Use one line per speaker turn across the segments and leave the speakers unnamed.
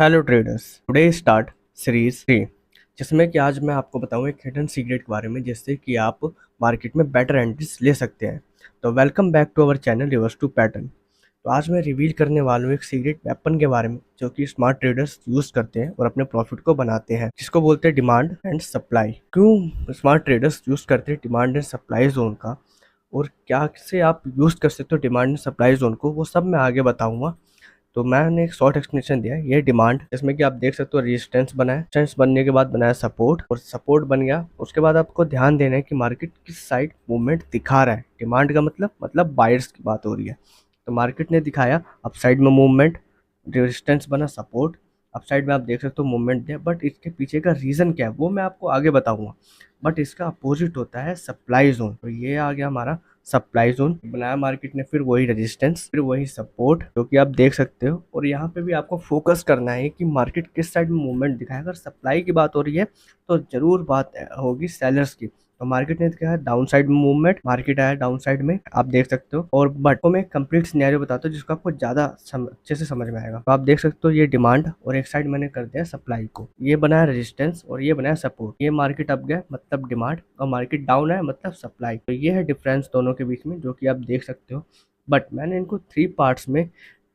Hello traders, today start series 3 जिसमें कि आज मैं आपको बताऊंगा एक हिडन सीक्रेट के बारे में जिससे कि आप मार्केट में बेटर एंट्रीज ले सकते हैं। तो welcome back to our channel reverse to pattern. तो आज मैं रिवील करने वाला हूँ एक सीक्रेट वेपन के बारे में जो कि स्मार्ट ट्रेडर्स यूज़ करते हैं और अपने प्रॉफिट को बनाते हैं, जिसको बोलते हैं डिमांड एंड सप्लाई। क्यों स्मार्ट ट्रेडर्स यूज़ करते हैं डिमांड एंड सप्लाई जोन का और क्या से आप यूज़ कर सकते हो डिमांड एंड सप्लाई जोन को, वो सब मैं आगे बताऊँगा। तो मैंने एक शॉर्ट एक्सप्लेनेशन दिया है। ये डिमांड इसमें कि आप देख सकते हो रेजिस्टेंस बना है, रेजिस्टेंस बनने के बाद बनाया सपोर्ट और सपोर्ट बन गया। उसके बाद आपको ध्यान देना है कि मार्केट किस साइड मूवमेंट दिखा रहा है। डिमांड का मतलब बायर्स की बात हो रही है। तो मार्केट ने दिखाया अप साइड में मूवमेंट, रेजिस्टेंस बना सपोर्ट, अप साइड में आप देख सकते हो मूवमेंट दिया। बट इसके पीछे का रीज़न क्या है वो मैं आपको आगे बताऊंगा। बट इसका अपोजिट होता है सप्लाई जोन। तो ये आ गया हमारा सप्लाई जोन, बनाया मार्केट ने, फिर वही रेजिस्टेंस, फिर वही सपोर्ट जो कि आप देख सकते हो। और यहाँ पे भी आपको फोकस करना है कि मार्केट किस साइड में मूवमेंट दिखाए। अगर सप्लाई की बात हो रही है तो जरूर बात होगी सेलर्स की। तो मार्केट ने दिखाया डाउन साइड में मूवमेंट, मार्केट आया डाउन साइड में, आप देख सकते हो। और बट को मैं कंप्लीट सिनेरियो बताता हूँ जिसको आपको ज्यादा अच्छे से समझ में आएगा। तो आप देख सकते हो ये डिमांड और एक साइड मैंने कर दिया सप्लाई को, ये बनाया रेजिस्टेंस और ये बनाया सपोर्ट। ये मार्केट अप गया मतलब डिमांड और मार्केट डाउन है मतलब सप्लाई। तो ये है डिफरेंस दोनों के बीच में जो कि आप देख सकते हो। बट मैंने इनको 3 पार्ट्स में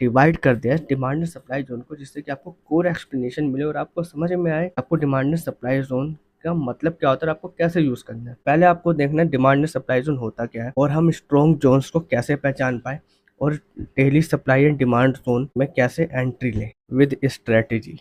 डिवाइड कर दिया है डिमांड एंड सप्लाई जोन को, जिससे कि आपको कोर एक्सप्लेनेशन मिले और आपको समझ में आए आपको डिमांड एंड सप्लाई जोन का मतलब क्या होता है और आपको कैसे यूज करना है। पहले आपको देखना है डिमांड एंड सप्लाई जोन होता क्या है और हम स्ट्रॉन्ग जोन्स को कैसे पहचान पाए और daily supply and demand zone में कैसे एंट्री लें with strategy.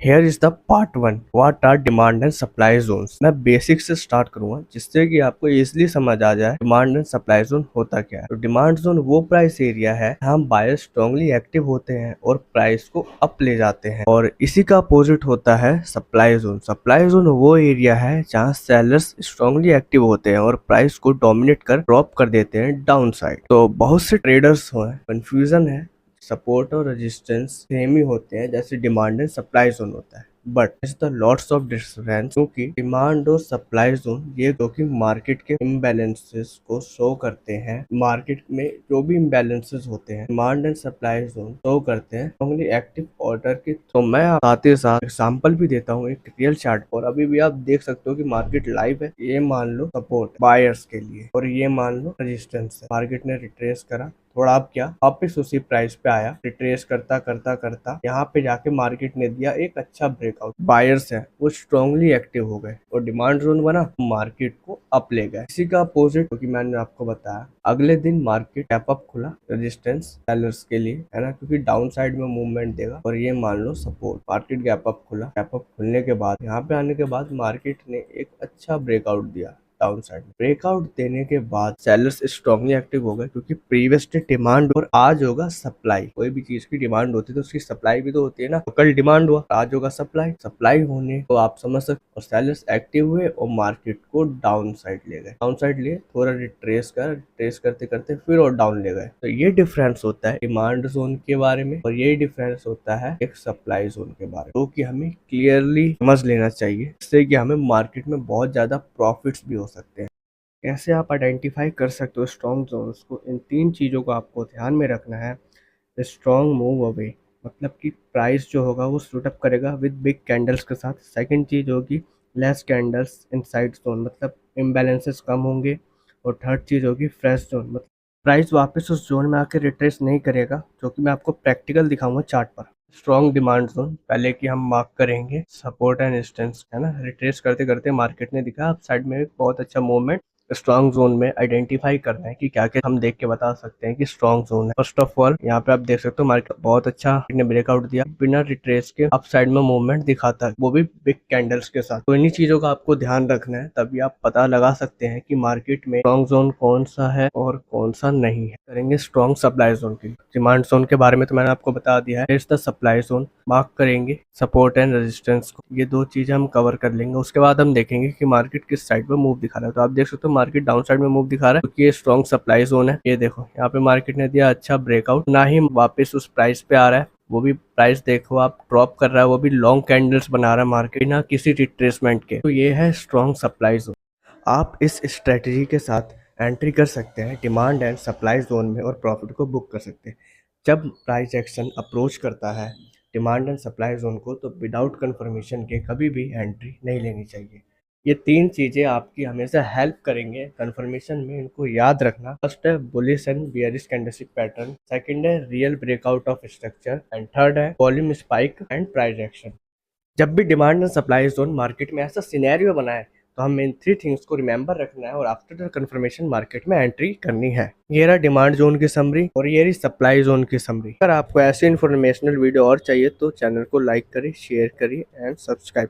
Here is the part 1, what are demand and supply zones. मैं बेसिक से स्टार्ट करूंगा जिससे कि आपको इजीली समझ आ जाए डिमांड एंड सप्लाई जोन होता क्या है। तो डिमांड जोन वो प्राइस एरिया है जहां बायर स्ट्रांगली एक्टिव होते हैं और प्राइस को अप ले जाते हैं, और इसी का अपोजिट होता है सप्लाई जोन। सप्लाई जोन वो एरिया है जहां सेलर्स स्ट्रांगली एक्टिव होते हैं और प्राइस को डोमिनेट कर ड्रॉप कर देते हैं डाउन साइड। तो बहुत से ट्रेडर्स हो कंफ्यूजन है, सपोर्ट और रेजिस्टेंस सेम ही होते हैं जैसे डिमांड एंड सप्लाई जोन होता है, but is the lots of difference क्योंकि डिमांड और सप्लाई जोन ये दो की मार्केट के इम्बैलेंसेस को शो करते हैं। मार्केट में जो भी इम्बैलेंसेस होते हैं demand and supply zone show करते हैं ओनली एक्टिव ऑर्डर की। तो मैं साथ ही साथ एग्जांपल भी देता हूँ एक रियल चार्ट, और अभी भी आप देख सकते हो कि मार्केट लाइव है। ये मान लो सपोर्ट बायर्स के लिए और ये मान लो रेजिस्टेंस है। मार्केट ने रिट्रेस करा थोड़ा, अब क्या वापस उसी प्राइस पे आया, रिट्रेस करता करता करता यहाँ पे जाके मार्केट ने दिया एक अच्छा ब्रेकआउट। बायर्स है वो स्ट्रांगली एक्टिव हो गए और डिमांड जोन बना, मार्केट को अप ले गए। इसी का अपोजिट क्योंकि मैंने आपको बताया अगले दिन मार्केट गैप अप खुला, रेजिस्टेंस सेलर्स के लिए है ना, क्योंकि डाउन साइड में मूवमेंट देगा। और ये मान लो सपोर्ट, मार्केट गैप अप खुला, गैप अप खुलने के बाद यहाँ पे आने के बाद मार्केट ने एक अच्छा ब्रेकआउट दिया डाउन साइड। ब्रेकआउट देने के बाद सेलर्स स्ट्रांगली एक्टिव हो गए क्योंकि प्रीवियस डे डिमांड और आज होगा सप्लाई। कोई भी चीज की डिमांड होती है तो उसकी सप्लाई भी तो होती है ना। तो कल डिमांड हुआ, आज होगा सप्लाई, सप्लाई होने तो आप समझ सकते और सेलर्स एक्टिव हुए और मार्केट को डाउन साइड ले गए। डाउन साइड लिए थोड़ा रिट्रेस करते करते फिर और डाउन ले गए। तो ये डिफरेंस होता है डिमांड जोन के बारे में और ये डिफरेंस होता है एक सप्लाई जोन के बारे में, तो कि हमें क्लियरली समझ लेना चाहिए जिससे कि हमें मार्केट में बहुत ज्यादा प्रॉफिट्स भी हो सकते हैं। कैसे आप आइडेंटिफाई कर सकते हो स्ट्रॉन्ग जोन्स को, इन 3 चीज़ों को आपको ध्यान में रखना है। स्ट्रॉन्ग मूव अवे मतलब कि प्राइस जो होगा वो शूट अप करेगा विद बिग कैंडल्स के साथ। सेकंड चीज़ होगी लेस कैंडल्स इनसाइड जोन मतलब इम्बैलेंसेस कम होंगे। और थर्ड चीज़ होगी फ्रेश जोन मतलब प्राइस वापस उस जोन में आके रिट्रेस नहीं करेगा, जो कि मैं आपको प्रैक्टिकल दिखाऊंगा चार्ट पर। स्ट्रॉन्ग डिमांड जोन पहले की हम मार्क करेंगे सपोर्ट एंड रेजिस्टेंस है ना। रिट्रेस करते करते मार्केट ने दिखा अप साइड में एक बहुत अच्छा मूवमेंट। स्ट्रॉन्ग जोन में आइडेंटिफाई करना है कि क्या क्या हम देख के बता सकते हैं कि स्ट्रॉन्ग जोन है। फर्स्ट ऑफ ऑल यहाँ पे आप देख सकते हो मार्केट बहुत अच्छा ने ब्रेकआउट दिया, बिना रिट्रेस के अप साइड में मूवमेंट दिखाता है, वो भी बिग कैंडल्स के साथ। तो इन्हीं चीजों का आपको ध्यान रखना है, तभी आप पता लगा सकते हैं कि मार्केट में स्ट्रॉन्ग जोन कौन सा है और कौन सा नहीं है। करेंगे स्ट्रॉन्ग सप्लाई जोन की। डिमांड जोन के बारे में तो मैंने आपको बता दिया है। It's the supply zone, mark करेंगे सपोर्ट एंड रेजिस्टेंस को। ये 2 चीजें हम कवर कर लेंगे। उसके बाद हम देखेंगे कि मार्केट किस साइड पे मूव दिखा रहा है। तो आप देख सकते हो मार्केट डाउन साइड में मूव दिखा रहा है क्योंकि ये स्ट्रॉन्ग सप्लाई जोन है। ये देखो यहाँ पे मार्केट ने दिया अच्छा ब्रेकआउट, ना ही वापस उस प्राइस पे आ रहा है, वो भी प्राइस देखो आप ड्रॉप कर रहा है, वो भी लॉन्ग कैंडल्स बना रहा है मार्केट ना किसी रिट्रेसमेंट के। तो ये है स्ट्रॉन्ग सप्लाई जोन। आप इस स्ट्रेटजी के साथ एंट्री कर सकते हैं डिमांड एंड सप्लाई जोन में और प्रॉफिट को बुक कर सकते हैं। जब प्राइस एक्शन अप्रोच करता है डिमांड एंड सप्लाई जोन को, तो विदाउट कंफर्मेशन के कभी भी एंट्री नहीं लेनी चाहिए। ये 3 चीज़ें आपकी हमेशा हेल्प करेंगे कंफर्मेशन में, इनको याद रखना। फर्स्ट है bullish and bearish candlestick pattern, second है real breakout of structure and third है volume spike and price action. जब भी demand and supply zone market में ऐसा सिनेरियो बना है तो हमें इन 3 थिंग्स को रिमेंबर रखना है और आफ्टर द कंफर्मेशन मार्केट में एंट्री करनी है। ये रहा डिमांड जोन की समरी और ये रही सप्लाई जोन की समरी। अगर आपको ऐसे इन्फॉर्मेशनल वीडियो और चाहिए तो चैनल को लाइक करिए, शेयर करिए एंड सब्सक्राइब।